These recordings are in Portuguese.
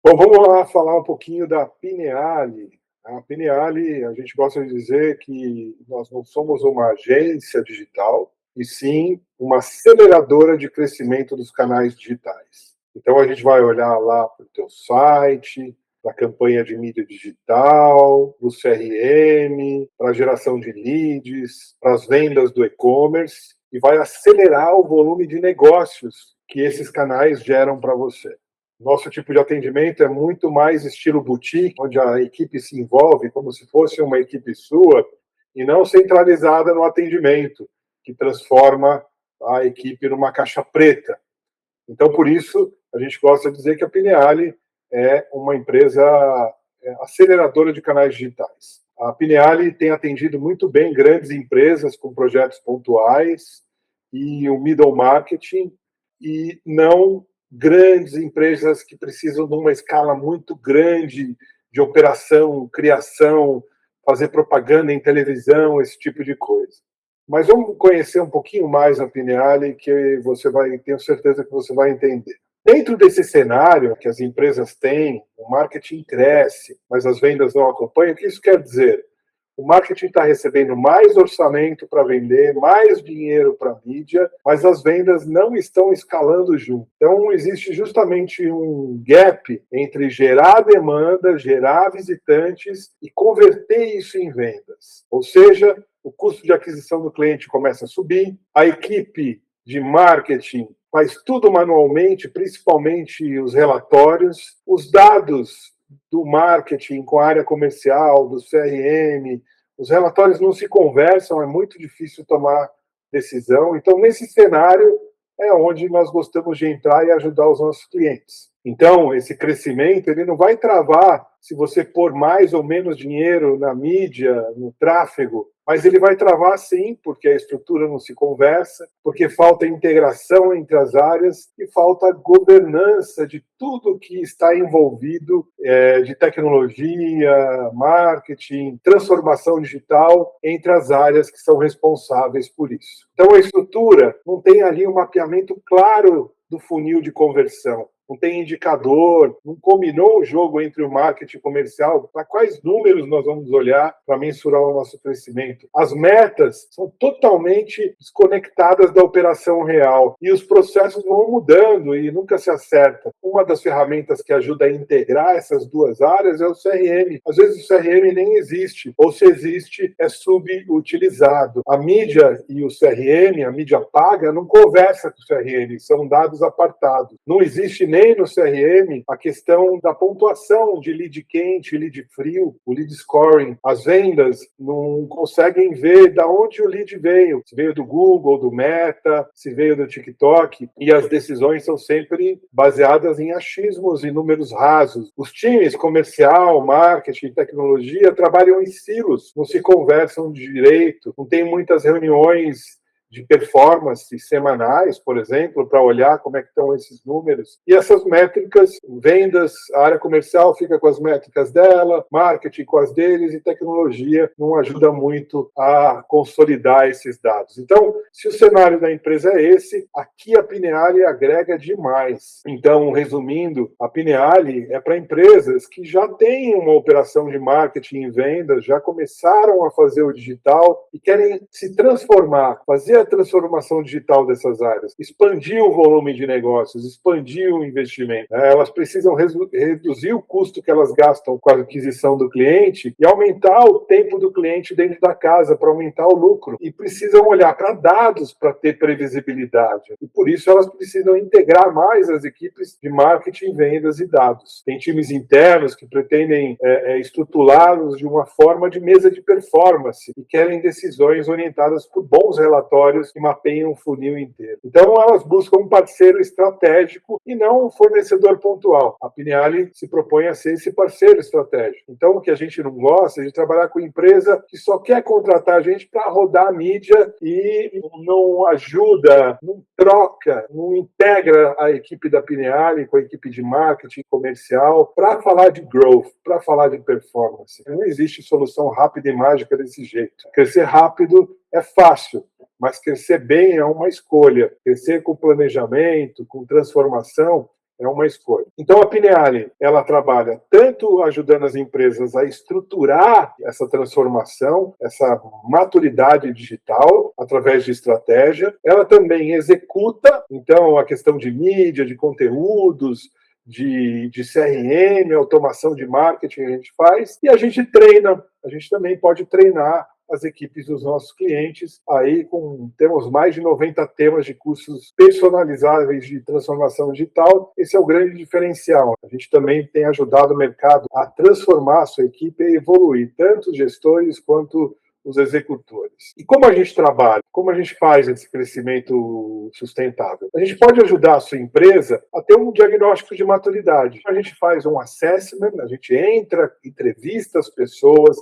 Bom, vamos lá falar um pouquinho da Pineali. A Pineali, a gente gosta de dizer que nós não somos uma agência digital, e sim uma aceleradora de crescimento dos canais digitais. Então, a gente vai olhar lá para o teu site, para a campanha de mídia digital, do CRM, para a geração de leads, para as vendas do e-commerce, e vai acelerar o volume de negócios que esses canais geram para você. Nosso tipo de atendimento é muito mais estilo boutique, onde a equipe se envolve como se fosse uma equipe sua e não centralizada no atendimento, que transforma a equipe numa caixa preta. Então, por isso, a gente gosta de dizer que a Pineali é uma empresa aceleradora de canais digitais. A Pineali tem atendido muito bem grandes empresas com projetos pontuais e o middle marketing, e não grandes empresas que precisam de uma escala muito grande de operação, criação, fazer propaganda em televisão, esse tipo de coisa. Mas vamos conhecer um pouquinho mais a Pineali, que você vai, tenho certeza que você vai entender. Dentro desse cenário que as empresas têm, o marketing cresce, mas as vendas não acompanham. O que isso quer dizer? O marketing está recebendo mais orçamento para vender, mais dinheiro para mídia, mas as vendas não estão escalando junto. Então, existe justamente um gap entre gerar demanda, gerar visitantes e converter isso em vendas. Ou seja, o custo de aquisição do cliente começa a subir, a equipe de marketing faz tudo manualmente, principalmente os relatórios, os dados do marketing com a área comercial, do CRM, os relatórios não se conversam, é muito difícil tomar decisão. Então, nesse cenário, é onde nós gostamos de entrar e ajudar os nossos clientes. Então, esse crescimento ele não vai travar se você pôr mais ou menos dinheiro na mídia, no tráfego, mas ele vai travar sim, porque a estrutura não se conversa, porque falta integração entre as áreas e falta governança de tudo que está envolvido de tecnologia, marketing, transformação digital entre as áreas que são responsáveis por isso. Então, a estrutura não tem ali um mapeamento claro do funil de conversão. Não tem indicador, não combinou o jogo entre o marketing comercial, para quais números nós vamos olhar para mensurar o nosso crescimento. As metas são totalmente desconectadas da operação real e os processos vão mudando e nunca se acertam. Uma das ferramentas que ajuda a integrar essas duas áreas é o CRM. Às vezes o CRM nem existe, ou se existe, é subutilizado. A mídia e o CRM, a mídia paga, não conversa com o CRM, são dados apartados. Não existe nem no CRM a questão da pontuação de lead quente, lead frio, o lead scoring. As vendas não conseguem ver de onde o lead veio. Se veio do Google, do Meta, se veio do TikTok. E as decisões são sempre baseadas em achismos e números rasos. Os times comercial, marketing, tecnologia trabalham em silos, não se conversam direito, não tem muitas reuniões de performance semanais, por exemplo, para olhar como é que estão esses números. E essas métricas, vendas, a área comercial fica com as métricas dela, marketing com as deles, e tecnologia não ajuda muito a consolidar esses dados. Então, se o cenário da empresa é esse, aqui a Pineali agrega demais. Então, resumindo, a Pineali é para empresas que já têm uma operação de marketing e vendas, já começaram a fazer o digital e querem se transformar, fazer a transformação digital dessas áreas, expandir o volume de negócios, expandir o investimento. Elas precisam reduzir o custo que elas gastam com a aquisição do cliente e aumentar o tempo do cliente dentro da casa para aumentar o lucro. E precisam olhar para dados para ter previsibilidade. E por isso elas precisam integrar mais as equipes de marketing, vendas e dados. Tem times internos que pretendem estruturá-los de uma forma de mesa de performance e querem decisões orientadas por bons relatórios que mapeiam o funil inteiro. Então, elas buscam um parceiro estratégico e não um fornecedor pontual. A Pineali se propõe a ser esse parceiro estratégico. Então, o que a gente não gosta é de trabalhar com empresa que só quer contratar a gente para rodar a mídia e não ajuda, não troca, não integra a equipe da Pineali com a equipe de marketing comercial para falar de growth, para falar de performance. Não existe solução rápida e mágica desse jeito. Crescer rápido é fácil, mas crescer bem é uma escolha. Crescer com planejamento, com transformação, é uma escolha. Então, a Pineali, ela trabalha tanto ajudando as empresas a estruturar essa transformação, essa maturidade digital, através de estratégia. Ela também executa, então, a questão de mídia, de conteúdos, de CRM, automação de marketing a gente faz, e a gente treina, a gente também pode treinar as equipes dos nossos clientes. Aí temos mais de 90 temas de cursos personalizáveis de transformação digital. Esse é o grande diferencial. A gente também tem ajudado o mercado a transformar a sua equipe e evoluir, tanto os gestores quanto os executores. E como a gente trabalha? Como a gente faz esse crescimento sustentável? A gente pode ajudar a sua empresa a ter um diagnóstico de maturidade. A gente faz um assessment, a gente entra, entrevista as pessoas,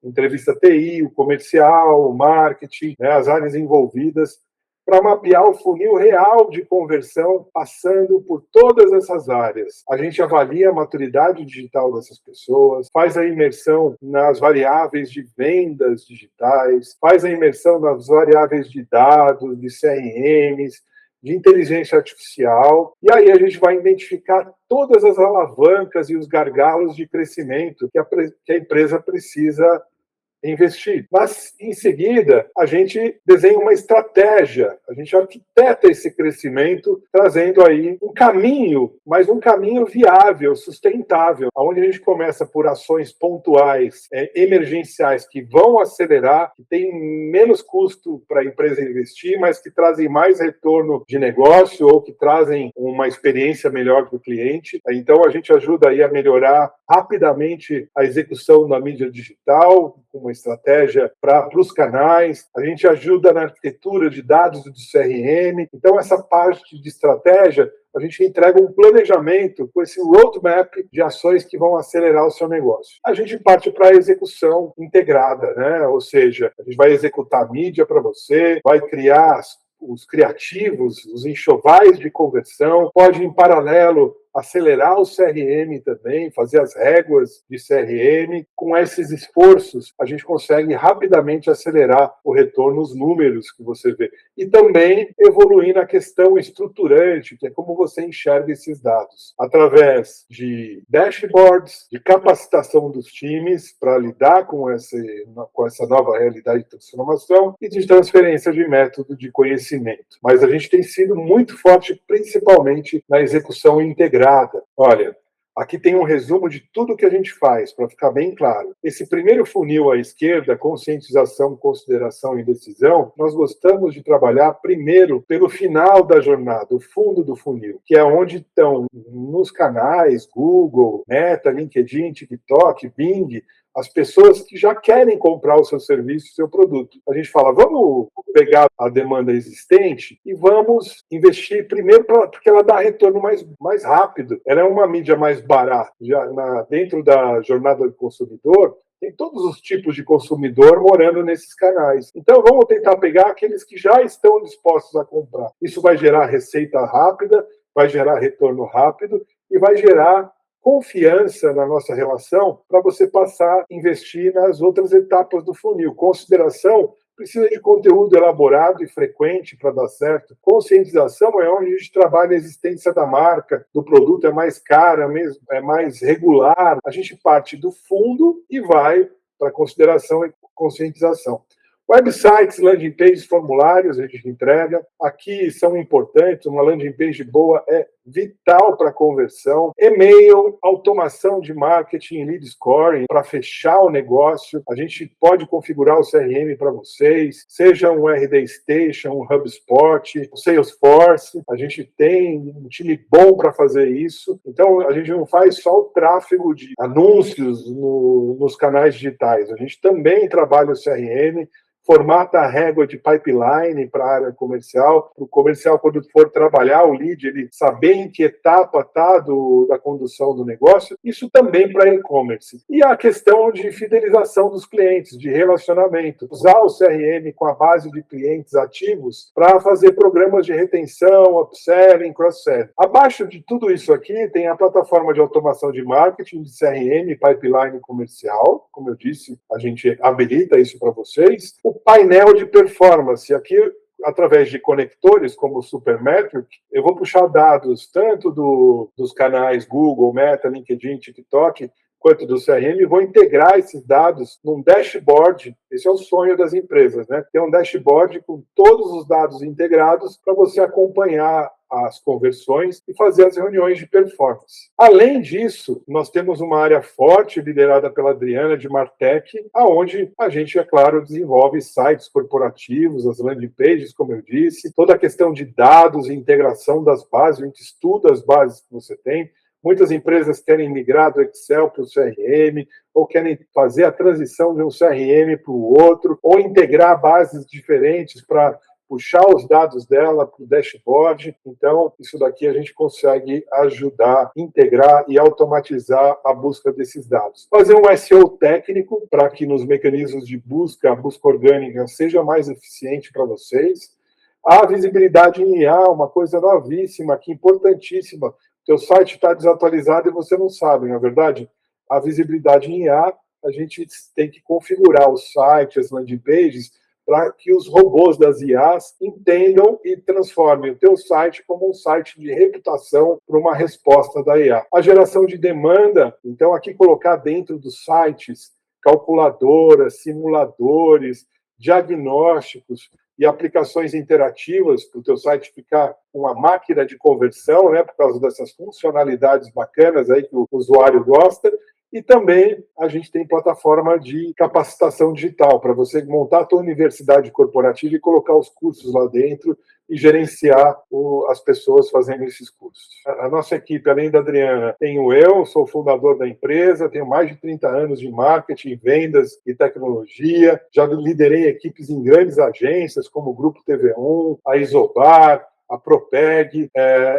entrevista TI, o comercial, o marketing, né, as áreas envolvidas, para mapear o funil real de conversão, passando por todas essas áreas. A gente avalia a maturidade digital dessas pessoas, faz a imersão nas variáveis de vendas digitais, faz a imersão nas variáveis de dados, de CRMs, de inteligência artificial, e aí a gente vai identificar todas as alavancas e os gargalos de crescimento que a empresa precisa investir. Mas, em seguida, a gente desenha uma estratégia, a gente arquiteta esse crescimento, trazendo aí um caminho, mas um caminho viável, sustentável, onde a gente começa por ações pontuais, emergenciais, que vão acelerar, que tem menos custo para a empresa investir, mas que trazem mais retorno de negócio ou que trazem uma experiência melhor para o cliente. Então, a gente ajuda aí a melhorar rapidamente a execução da mídia digital, com uma estratégia para os canais, a gente ajuda na arquitetura de dados do CRM. Então, essa parte de estratégia, a gente entrega um planejamento com esse roadmap de ações que vão acelerar o seu negócio. A gente parte para a execução integrada, né? Ou seja, a gente vai executar mídia para você, vai criar os criativos, os enxovais de conversão, pode, em paralelo, acelerar o CRM também, fazer as réguas de CRM. Com esses esforços, a gente consegue rapidamente acelerar o retorno, os números que você vê. E também evoluir na questão estruturante, que é como você enxerga esses dados. Através de dashboards, de capacitação dos times para lidar com essa nova realidade de transformação e de transferência de método de conhecimento. Mas a gente tem sido muito forte, principalmente na execução integrada. Olha, aqui tem um resumo de tudo que a gente faz, para ficar bem claro. Esse primeiro funil à esquerda, conscientização, consideração e decisão, nós gostamos de trabalhar primeiro pelo final da jornada, o fundo do funil, que é onde estão nos canais Google, Meta, LinkedIn, TikTok, Bing, as pessoas que já querem comprar o seu serviço, o seu produto. A gente fala, vamos pegar a demanda existente e vamos investir primeiro porque ela dá retorno mais rápido. Ela é uma mídia mais barata. Dentro da jornada do consumidor, tem todos os tipos de consumidor morando nesses canais. Então, vamos tentar pegar aqueles que já estão dispostos a comprar. Isso vai gerar receita rápida, vai gerar retorno rápido e vai gerar confiança na nossa relação para você passar a investir nas outras etapas do funil. Consideração precisa de conteúdo elaborado e frequente para dar certo. Conscientização é onde a gente trabalha a existência da marca, do produto é mais cara, é mais regular. A gente parte do fundo e vai para consideração e conscientização. Websites, landing pages, formulários a gente entrega. Aqui são importantes, uma landing page boa é vital para conversão. E-mail, automação de marketing, lead scoring, para fechar o negócio. A gente pode configurar o CRM para vocês, seja um RD Station, um HubSpot, um Salesforce. A gente tem um time bom para fazer isso. Então, a gente não faz só o tráfego de anúncios nos canais digitais. A gente também trabalha o CRM, formata a régua de pipeline para a área comercial. O comercial, quando for trabalhar o lead, ele saber em que etapa está da condução do negócio. Isso também para e-commerce. E a questão de fidelização dos clientes, de relacionamento. Usar o CRM com a base de clientes ativos para fazer programas de retenção, upselling, cross-selling. Abaixo de tudo isso aqui tem a plataforma de automação de marketing, de CRM, pipeline comercial. Como eu disse, a gente habilita isso para vocês. O painel de performance. Aqui através de conectores como o Supermetric, eu vou puxar dados tanto dos canais Google, Meta, LinkedIn, TikTok, quanto do CRM, e vou integrar esses dados num dashboard. Esse é o sonho das empresas, né? Ter um dashboard com todos os dados integrados para você acompanhar as conversões e fazer as reuniões de performance. Além disso, nós temos uma área forte liderada pela Adriana de Martech, aonde a gente, é claro, desenvolve sites corporativos, as landing pages, como eu disse, toda a questão de dados e integração das bases, a gente estuda as bases que você tem. Muitas empresas querem migrar do Excel para o CRM, ou querem fazer a transição de um CRM para o outro, ou integrar bases diferentes para puxar os dados dela para o dashboard. Então, isso daqui a gente consegue ajudar, integrar e automatizar a busca desses dados. Fazer um SEO técnico para que nos mecanismos de busca, a busca orgânica, seja mais eficiente para vocês. A visibilidade em IA, uma coisa novíssima, aqui, importantíssima. Teu site está desatualizado e você não sabe, não é verdade? A visibilidade em IA, a gente tem que configurar o site, as landing pages, para que os robôs das IAs entendam e transformem o teu site como um site de reputação para uma resposta da IA. A geração de demanda, então aqui colocar dentro dos sites calculadoras, simuladores, diagnósticos e aplicações interativas para o teu site ficar uma máquina de conversão, né, por causa dessas funcionalidades bacanas aí que o usuário gosta. E também a gente tem plataforma de capacitação digital para você montar a tua universidade corporativa e colocar os cursos lá dentro e gerenciar as pessoas fazendo esses cursos. A nossa equipe, além da Adriana, tenho eu, sou o fundador da empresa, tenho mais de 30 anos de marketing, vendas e tecnologia, já liderei equipes em grandes agências como o Grupo TV1, a Isobar, a Propeg.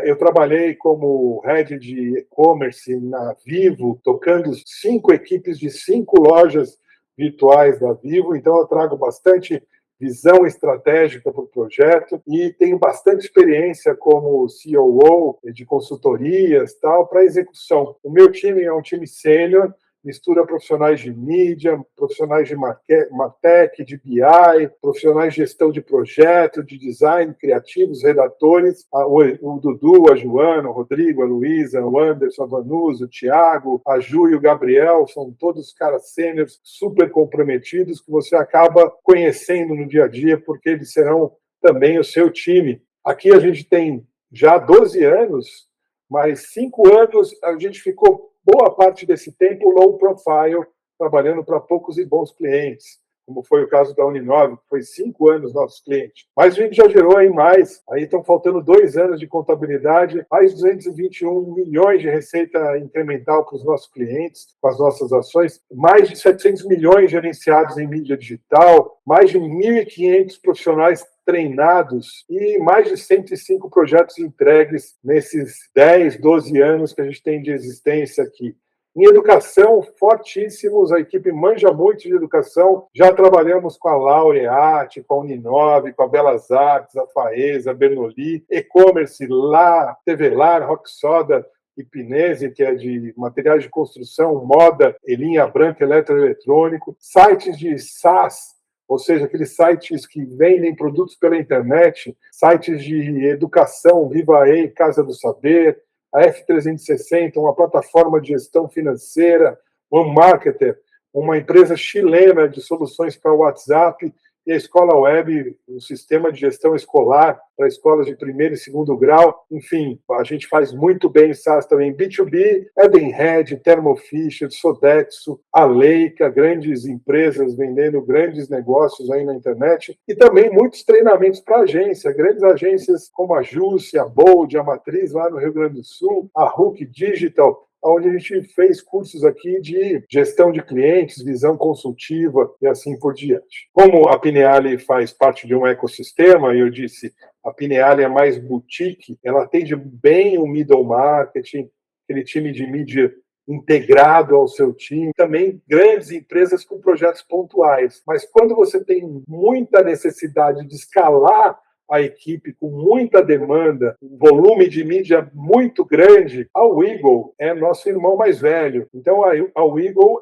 Eu trabalhei como head de e-commerce na Vivo, tocando 5 equipes de 5 lojas virtuais da Vivo, então eu trago bastante visão estratégica para o projeto e tenho bastante experiência como COO de consultorias tal para execução. O meu time é um time sênior, mistura profissionais de mídia, profissionais de Martech, de BI, profissionais de gestão de projeto, de design, criativos, redatores, o Dudu, a Joana, o Rodrigo, a Luísa, o Anderson, a Vanusa, o Thiago, a Ju e o Gabriel, são todos caras sêniores super comprometidos que você acaba conhecendo no dia a dia, porque eles serão também o seu time. Aqui a gente tem já 12 anos, mas 5 anos a gente ficou boa parte desse tempo low profile, trabalhando para poucos e bons clientes, como foi o caso da Uninove, que foi 5 anos nossos clientes. Mas a gente já gerou aí mais, aí estão faltando 2 anos de contabilidade, mais 221 milhões de receita incremental para os nossos clientes, com as nossas ações, mais de 700 milhões gerenciados em mídia digital, mais de 1.500 profissionais treinados e mais de 105 projetos entregues nesses 10, 12 anos que a gente tem de existência aqui. Em educação, fortíssimos, a equipe manja muito de educação, já trabalhamos com a Laureate, com a Uninove, com a Belas Artes, a Faesa, a Bernoulli, e-commerce lá, TV Lar, Rock Soda e Pinese, que é de materiais de construção, moda e linha branca, eletroeletrônico, sites de SaaS, ou seja, aqueles sites que vendem produtos pela internet, sites de educação, Vivae, Casa do Saber, a F360, uma plataforma de gestão financeira, OneMarketer, uma empresa chilena de soluções para WhatsApp, e a Escola Web, um sistema de gestão escolar para escolas de primeiro e segundo grau. Enfim, a gente faz muito bem SaaS também. B2B, Edenred, Thermo Fisher, Sodexo, a Leica, grandes empresas vendendo grandes negócios aí na internet. E também muitos treinamentos para agência, grandes agências como a Jusce, a Bold, a Matriz lá no Rio Grande do Sul, a Hook Digital, onde a gente fez cursos aqui de gestão de clientes, visão consultiva e assim por diante. Como a Pineali faz parte de um ecossistema, e eu disse, a Pineali é mais boutique, ela atende bem o middle marketing, aquele time de mídia integrado ao seu time, também grandes empresas com projetos pontuais. Mas quando você tem muita necessidade de escalar a equipe com muita demanda, um volume de mídia muito grande, a Weagle é nosso irmão mais velho. Então, a Weagle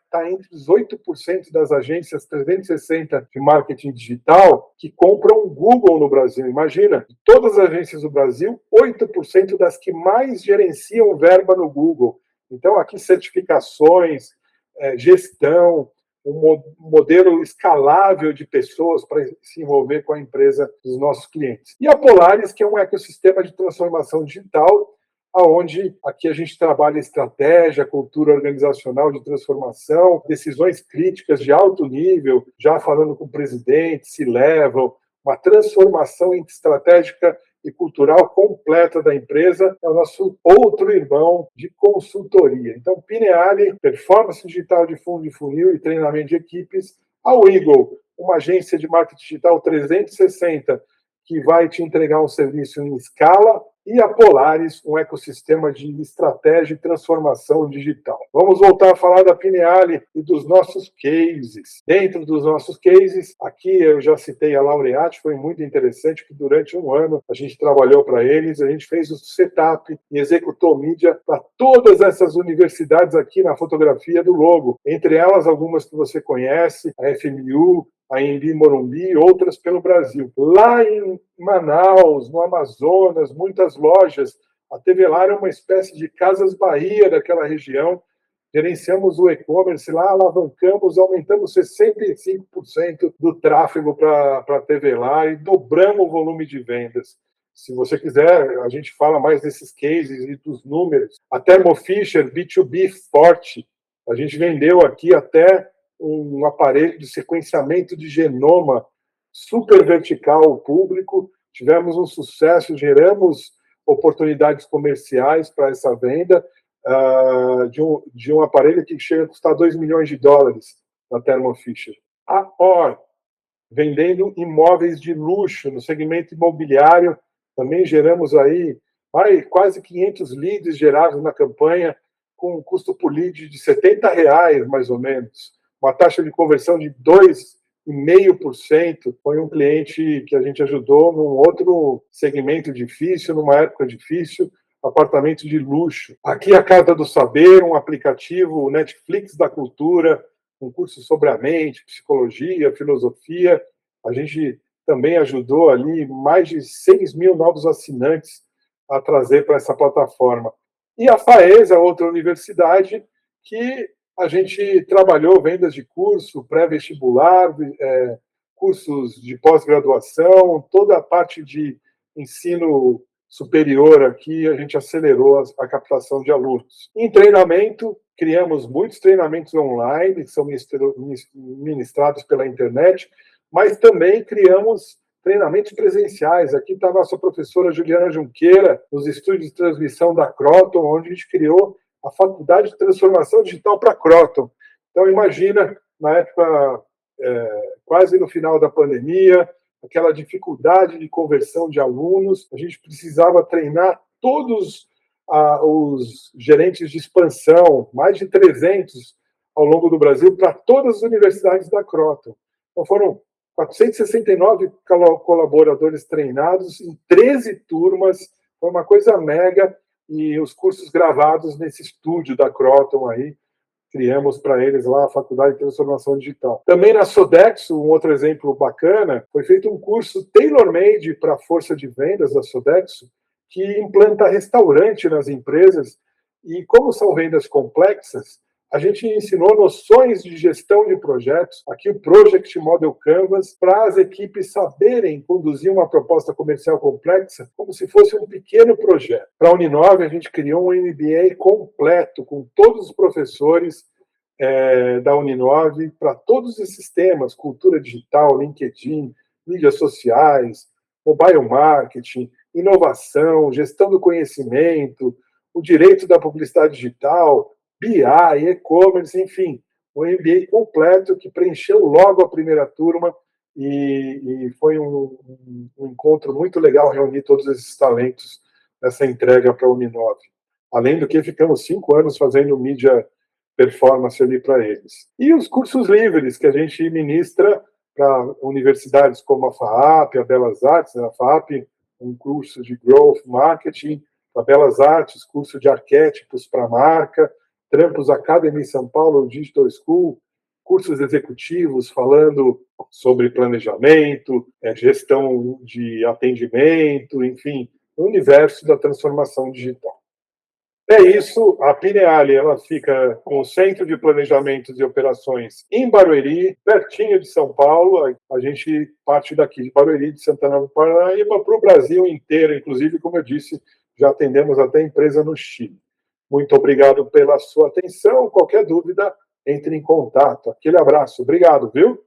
está entre os 8% das agências 360 de marketing digital que compram o Google no Brasil. Imagina, de todas as agências do Brasil, 8% das que mais gerenciam verba no Google. Então, aqui certificações, gestão, um modelo escalável de pessoas para se envolver com a empresa dos nossos clientes. E a Polaris, que é um ecossistema de transformação digital, onde aqui a gente trabalha estratégia, cultura organizacional de transformação, decisões críticas de alto nível, já falando com o presidente, C-level, uma transformação estratégica e cultural completa da empresa, é o nosso outro irmão de consultoria. Então, Pineali, performance digital de fundo de funil e treinamento de equipes. A Weagle, uma agência de marketing digital 360, que vai te entregar um serviço em escala, e a Polaris, um ecossistema de estratégia e transformação digital. Vamos voltar a falar da Pineali e dos nossos cases. Dentro dos nossos cases, aqui eu já citei a Laureate, foi muito interessante que durante um ano a gente trabalhou para eles, a gente fez o setup e executou mídia para todas essas universidades aqui na fotografia do logo, entre elas algumas que você conhece, a FMU, a Embi Morumbi e outras pelo Brasil. Lá em Manaus, no Amazonas, muitas lojas. A Tevelar é uma espécie de Casas Bahia daquela região. Gerenciamos o e-commerce lá, alavancamos, aumentamos 65% do tráfego para a Tevelar e dobramos o volume de vendas. Se você quiser, a gente fala mais desses cases e dos números. A Thermo Fisher B2B forte. A gente vendeu aqui até um aparelho de sequenciamento de genoma super vertical ao público, tivemos um sucesso, geramos oportunidades comerciais para essa venda de um aparelho que chega a custar $2 milhões na Thermo Fisher. A OR, vendendo imóveis de luxo no segmento imobiliário, também geramos aí quase 500 leads gerados na campanha, com um custo por lead de R$70, mais ou menos. Uma taxa de conversão de 2,5%. Foi um cliente que a gente ajudou num outro segmento difícil, numa época difícil, apartamento de luxo. Aqui a Casa do Saber, um aplicativo Netflix da cultura, um curso sobre a mente, psicologia, filosofia. A gente também ajudou ali mais de 6 mil novos assinantes a trazer para essa plataforma. E a FAESA, outra universidade, que a gente trabalhou vendas de curso, pré-vestibular, cursos de pós-graduação, toda a parte de ensino superior aqui, a gente acelerou a captação de alunos. Em treinamento, criamos muitos treinamentos online, que são ministrados pela internet, mas também criamos treinamentos presenciais. Aqui está a nossa professora Juliana Junqueira, nos estúdios de transmissão da Croton, onde a gente criou a Faculdade de Transformação Digital para a Croton. Então, imagina, na época, quase no final da pandemia, aquela dificuldade de conversão de alunos, a gente precisava treinar todos os gerentes de expansão, mais de 300 ao longo do Brasil, para todas as universidades da Croton. Então, foram 469 colaboradores treinados em 13 turmas, foi uma coisa mega, e os cursos gravados nesse estúdio da Croton aí, criamos para eles lá a Faculdade de Transformação Digital. Também na Sodexo, um outro exemplo bacana, foi feito um curso tailor-made para a força de vendas da Sodexo, que implanta restaurante nas empresas, e como são vendas complexas, a gente ensinou noções de gestão de projetos, aqui o Project Model Canvas, para as equipes saberem conduzir uma proposta comercial complexa como se fosse um pequeno projeto. Para a Uninove, a gente criou um MBA completo, com todos os professores da Uninove, para todos esses temas, cultura digital, LinkedIn, mídias sociais, mobile marketing, inovação, gestão do conhecimento, o direito da publicidade digital, BI, e-commerce, enfim, um MBA completo que preencheu logo a primeira turma e foi um encontro muito legal reunir todos esses talentos nessa entrega para a Uninove. Além do que, ficamos 5 anos fazendo mídia performance ali para eles. E os cursos livres que a gente ministra para universidades como a FAAP, a Belas Artes, a FAAP, um curso de Growth Marketing, a Belas Artes, curso de arquétipos para marca, Trampos Academy em São Paulo, Digital School, cursos executivos falando sobre planejamento, gestão de atendimento, enfim, o universo da transformação digital. É isso, a Pineali, ela fica com o Centro de Planejamentos e Operações em Barueri, pertinho de São Paulo. A gente parte daqui de Barueri, de Santana do Parnaíba, para o Brasil inteiro, inclusive, como eu disse, já atendemos até empresa no Chile. Muito obrigado pela sua atenção. Qualquer dúvida, entre em contato. Aquele abraço. Obrigado, viu?